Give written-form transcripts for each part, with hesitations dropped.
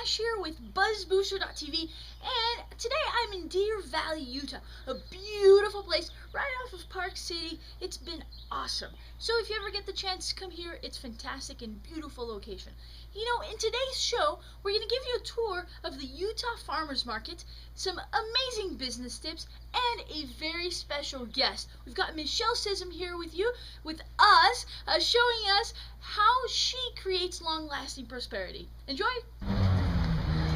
Nash here with BuzzBoosterTV, and today I'm in Deer Valley, Utah, a beautiful place right off of Park City. It's been awesome. So if you ever get the chance to come here, it's fantastic and beautiful location. You know, in today's show, we're going to give you a tour of the Utah Farmers Market, some amazing business tips, and a very special guest. We've got Michele Scism here with us, showing us how she creates long-lasting prosperity. Enjoy!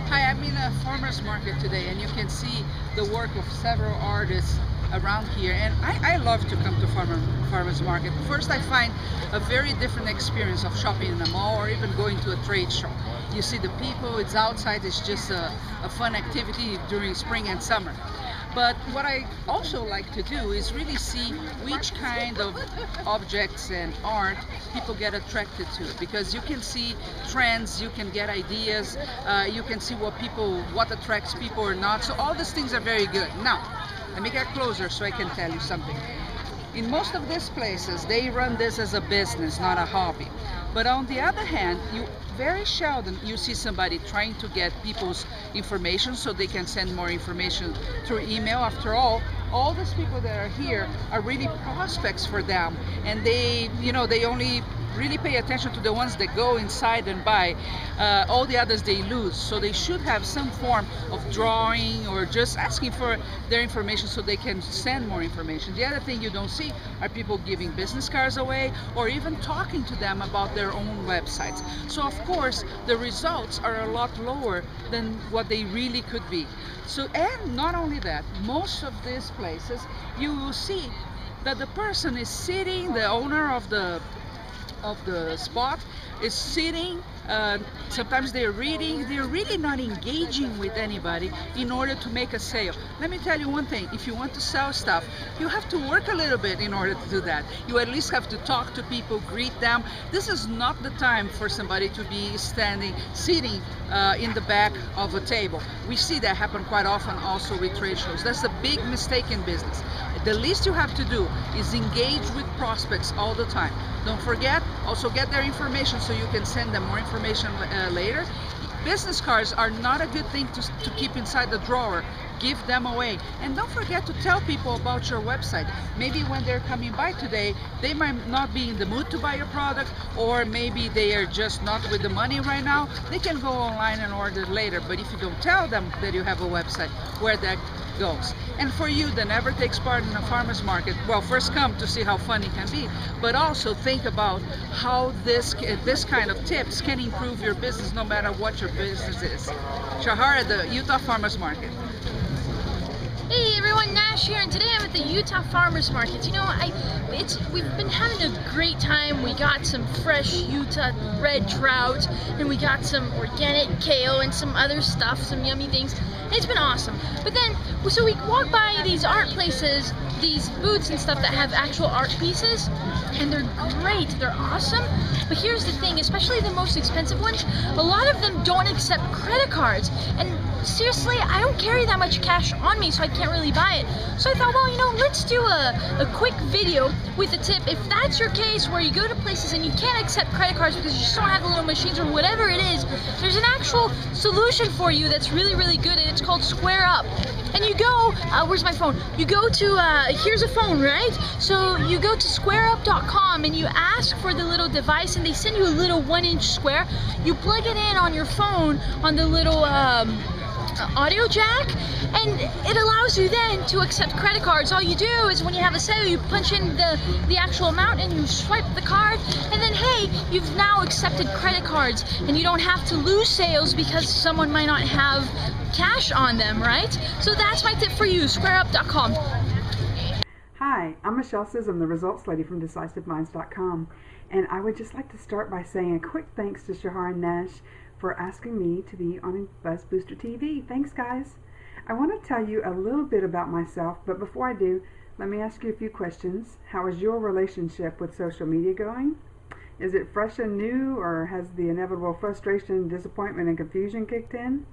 Hi, I'm in a farmer's market today, and you can see the work of several artists around here, and I love to come to farmer's market. First, I find a very different experience of shopping in a mall or even going to a trade show. You see the people, it's outside, it's just a fun activity during spring and summer. But what I also like to do is really see which kind of objects and art people get attracted to, because you can see trends, you can get ideas, you can see what attracts people or not. So all these things are very good. Now, let me get closer so I can tell you something. In most of these places, they run this as a business, not a hobby. But on the other hand, very seldom you see somebody trying to get people's information so they can send more information through email. After all these people that are here are really prospects for them, and they only really pay attention to the ones that go inside and buy. All the others they lose, so they should have some form of drawing or just asking for their information so they can send more information. The other thing you don't see are people giving business cards away or even talking to them about their own websites. So of course the results are a lot lower than what they really could be. So, and not only that, most of these places you will see that the person is sitting, the owner of the spot is sitting, sometimes they're reading, they're really not engaging with anybody in order to make a sale. Let me tell you one thing, if you want to sell stuff, you have to work a little bit in order to do that. You at least have to talk to people, greet them. This is not the time for somebody to be sitting in the back of a table. We see that happen quite often also with trade shows. That's a big mistake in business. The least you have to do is engage with prospects all the time. Don't forget, also get their information so you can send them more information later. Business cards are not a good thing to keep inside the drawer. Give them away. And don't forget to tell people about your website. Maybe when they're coming by today, they might not be in the mood to buy your product, or maybe they are just not with the money right now. They can go online and order later. But if you don't tell them that you have a website, where that goes. And for you that never takes part in a farmer's market, well, first come to see how fun it can be, but also think about how this kind of tips can improve your business no matter what your business is. Shahar at the Utah Farmers Market. Hey everyone, Nash here, and today I'm at the Utah Farmers Market. You know, we've been having a great time. We got some fresh Utah red trout, and we got some organic kale and some other stuff, some yummy things. It's been awesome. But then, so we walk by these art places, these booths and stuff that have actual art pieces, and they're great, they're awesome. But here's the thing, especially the most expensive ones, a lot of them don't accept credit cards. And seriously, I don't carry that much cash on me, so I can't really buy it. So I thought, well, you know, let's do a quick video with a tip. If that's your case, where you go to places and you can't accept credit cards because you just don't have the little machines or whatever it is, there's an actual solution for you that's really, really good, and it's called Square Up. And you go, where's my phone? You go to, here's a phone, right? So you go to squareup.com and you ask for the little device, and they send you a little 1-inch square. You plug it in on your phone on the little audio jack, and it allows you then to accept credit cards. All you do is when you have a sale, you punch in the actual amount and you swipe the card, and then hey, you've now accepted credit cards, and you don't have to lose sales because someone might not have cash on them, right? So that's my tip for you, squareup.com. Hi, I'm Michele Scism, the results lady from DecisiveMinds.com, and I would just like to start by saying a quick thanks to Shahar and Nash for asking me to be on BuzzBoosterTV. Thanks, guys. I want to tell you a little bit about myself, but before I do, let me ask you a few questions. How is your relationship with social media going? Is it fresh and new, or has the inevitable frustration, disappointment, and confusion kicked in?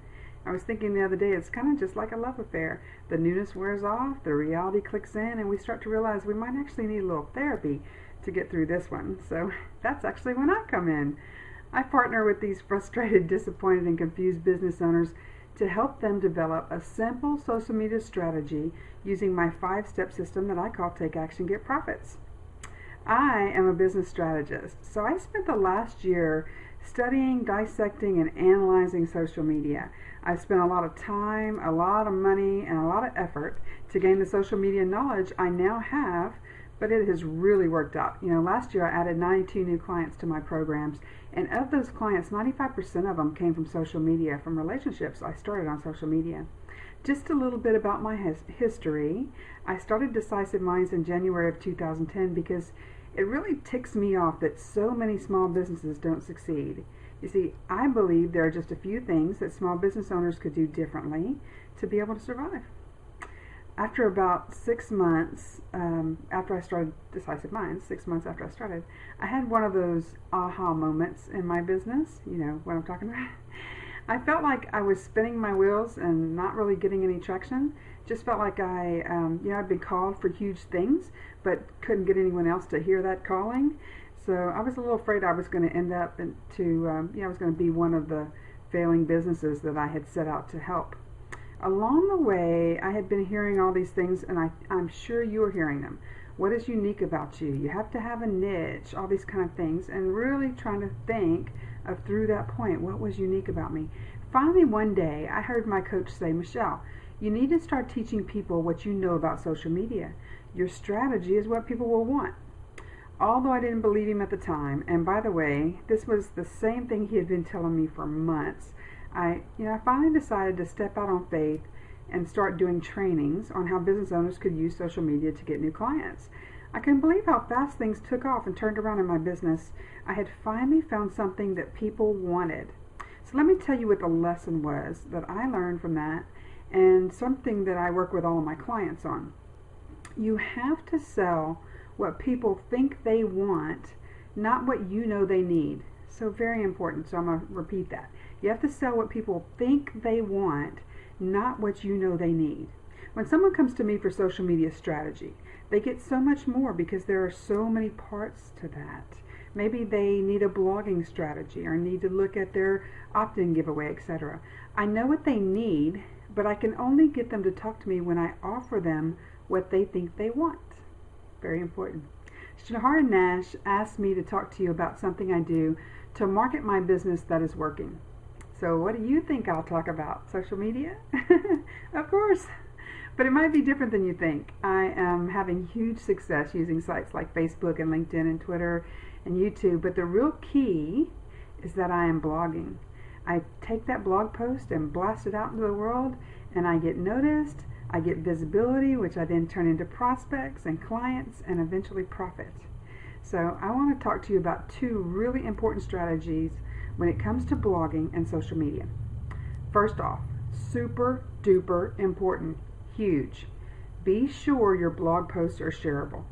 I was thinking the other day, it's kind of just like a love affair. The newness wears off, the reality clicks in, and we start to realize we might actually need a little therapy to get through this one. So that's actually when I come in. I partner with these frustrated, disappointed, and confused business owners to help them develop a simple social media strategy using my 5-step system that I call Take Action, Get Profits. I am a business strategist, so I spent the last year studying, dissecting, and analyzing social media. I've spent a lot of time, a lot of money, and a lot of effort to gain the social media knowledge I now have, but it has really worked out. You know, last year I added 92 new clients to my programs, and of those clients, 95% of them came from social media, from relationships I started on social media. Just a little bit about my history. I started Decisive Minds in January of 2010 because it really ticks me off that so many small businesses don't succeed. You see, I believe there are just a few things that small business owners could do differently to be able to survive. After about 6 months after I started Decisive Minds, 6 months after I started, I had one of those aha moments in my business. You know what I'm talking about? I felt like I was spinning my wheels and not really getting any traction. Just felt like I'd been called for huge things, but couldn't get anyone else to hear that calling. So I was a little afraid I was going to end up I was going to be one of the failing businesses that I had set out to help. Along the way, I had been hearing all these things, and I'm sure you are hearing them. What is unique about you? You have to have a niche, all these kind of things, and really trying to think of through that point, what was unique about me. Finally, one day, I heard my coach say, Michele, you need to start teaching people what you know about social media. Your strategy is what people will want. Although I didn't believe him at the time, and by the way, this was the same thing he had been telling me for months, I finally decided to step out on faith and start doing trainings on how business owners could use social media to get new clients. I couldn't believe how fast things took off and turned around in my business. I had finally found something that people wanted. So let me tell you what the lesson was that I learned from that, and something that I work with all of my clients on. You have to sell what people think they want, not what you know they need. So very important, so I'm going to repeat that. You have to sell what people think they want, not what you know they need. When someone comes to me for social media strategy, they get so much more because there are so many parts to that. Maybe they need a blogging strategy or need to look at their opt-in giveaway, etc. I know what they need, but I can only get them to talk to me when I offer them what they think they want. Very important. Shahar Nash asked me to talk to you about something I do to market my business that is working. So what do you think I'll talk about? Social media? Of course. But it might be different than you think. I am having huge success using sites like Facebook and LinkedIn and Twitter and YouTube, but the real key is that I am blogging. I take that blog post and blast it out into the world, and I get noticed, I get visibility, which I then turn into prospects and clients and eventually profit. So I want to talk to you about 2 really important strategies when it comes to blogging and social media. First off, super duper important, huge. Be sure your blog posts are shareable.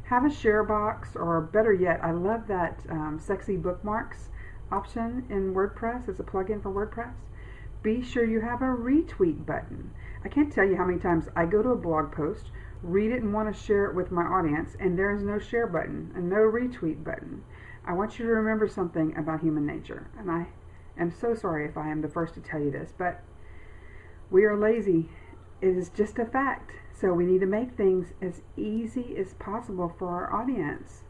Have a share box, or better yet, I love that sexy bookmarks option in WordPress. It's a plugin for WordPress. Be sure you have a retweet button. I can't tell you how many times I go to a blog post, read it and want to share it with my audience, and there is no share button and no retweet button. I want you to remember something about human nature, and I am so sorry if I am the first to tell you this, but we are lazy. It is just a fact. So we need to make things as easy as possible for our audience.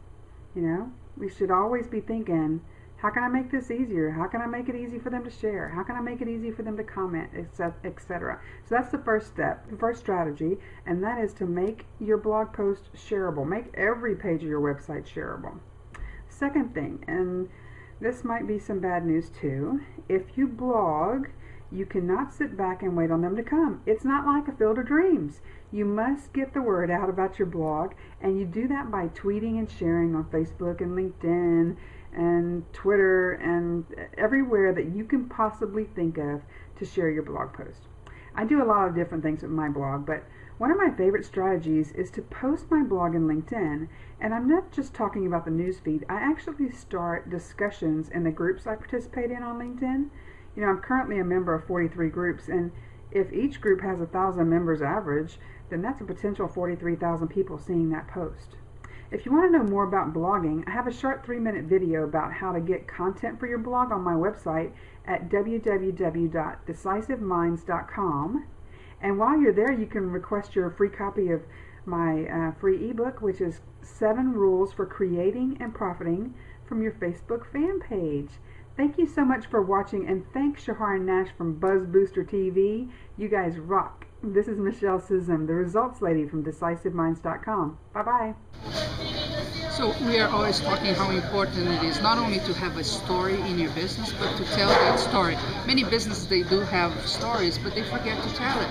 You know, we should always be thinking, how can I make this easier? How can I make it easy for them to share? How can I make it easy for them to comment, etc.? So that's the first step, the first strategy, and that is to make your blog post shareable. Make every page of your website shareable. Second thing, and this might be some bad news too, if you blog, you cannot sit back and wait on them to come. It's not like a Field of Dreams. You must get the word out about your blog, and you do that by tweeting and sharing on Facebook and LinkedIn and Twitter and everywhere that you can possibly think of to share your blog post. I do a lot of different things with my blog, but one of my favorite strategies is to post my blog in LinkedIn, and I'm not just talking about the newsfeed. I actually start discussions in the groups I participate in on LinkedIn. You know, I'm currently a member of 43 groups, and if each group has 1,000 members average, then that's a potential 43,000 people seeing that post. If you want to know more about blogging, I have a short 3-minute video about how to get content for your blog on my website at www.decisiveminds.com. And while you're there, you can request your free copy of my free ebook, which is 7 Rules for Creating and Profiting from Your Facebook fan page. Thank you so much for watching, and thanks Shahar and Nash from BuzzBoosterTV. You guys rock. This is Michele Scism, the results lady from DecisiveMinds.com. Bye-bye. So we are always talking how important it is not only to have a story in your business, but to tell that story. Many businesses, they do have stories, but they forget to tell it.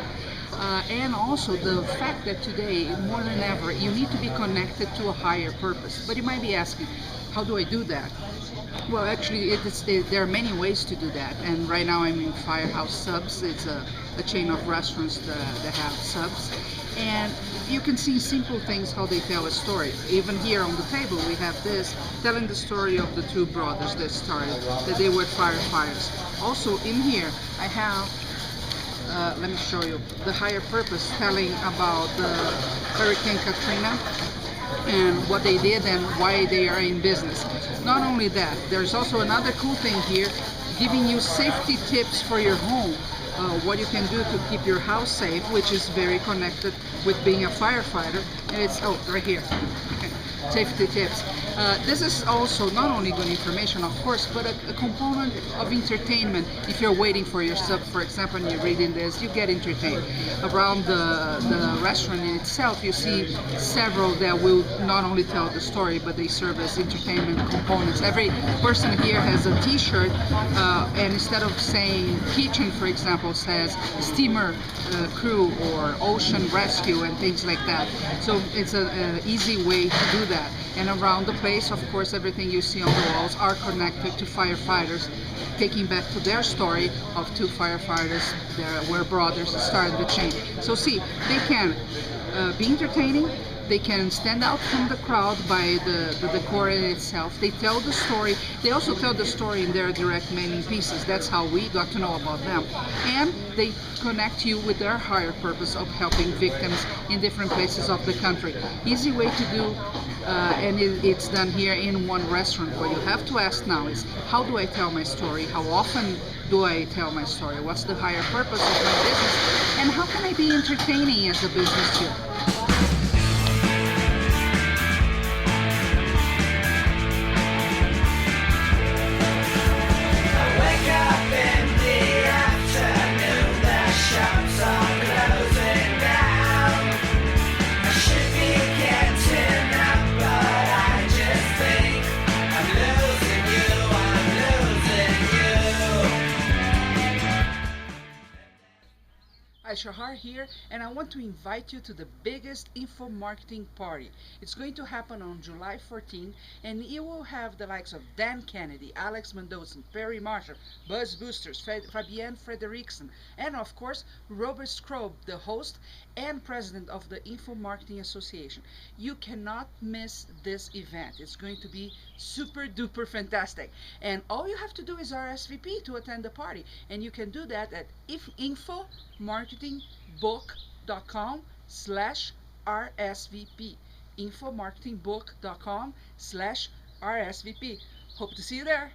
And also the fact that today, more than ever, you need to be connected to a higher purpose. But you might be asking, how do I do that? Well, actually, there are many ways to do that. And right now I'm in Firehouse Subs. It's a chain of restaurants that have subs. And you can see simple things how they tell a story. Even here on the table we have this, telling the story of the 2 brothers that started, that they were firefighters. Also in here I have, let me show you, the higher purpose, telling about the Hurricane Katrina and what they did and why they are in business. Not only that, there's also another cool thing here, giving you safety tips for your home. What you can do to keep your house safe, which is very connected with being a firefighter. And it's, oh, right here. Okay. Safety tips. This is also not only good information, of course, but a component of entertainment. If you're waiting for your sub, for example, and you're reading this, you get entertained. Around the restaurant in itself, you see several that will not only tell the story, but they serve as entertainment components. Every person here has a t-shirt, and instead of saying kitchen, for example, says steamer crew or ocean rescue and things like that. So it's an easy way to do that. And around the place, of course, everything you see on the walls are connected to firefighters, taking back to their story of 2 firefighters that were brothers that started the chain. So see, they can be entertaining, they can stand out from the crowd by the decor in itself. They tell the story. They also tell the story in their direct mailing pieces. That's how we got to know about them. And they connect you with their higher purpose of helping victims in different places of the country. Easy way to do, and it's done here in one restaurant. What you have to ask now is, how do I tell my story? How often do I tell my story? What's the higher purpose of my business? And how can I be entertaining as a business too? Shahar here, and I want to invite you to the biggest info marketing party. It's going to happen on July 14, and you will have the likes of Dan Kennedy, Alex Mendoza, Perry Marshall, Buzz Boosters, Fabienne Frederickson, and of course Robert Scrobe, the host and president of the Info Marketing Association. You cannot miss this event. It's going to be super duper fantastic, and all you have to do is RSVP to attend the party, and you can do that at infomarketingbook.com/RSVP. infomarketingbook.com/RSVP. Hope to see you there.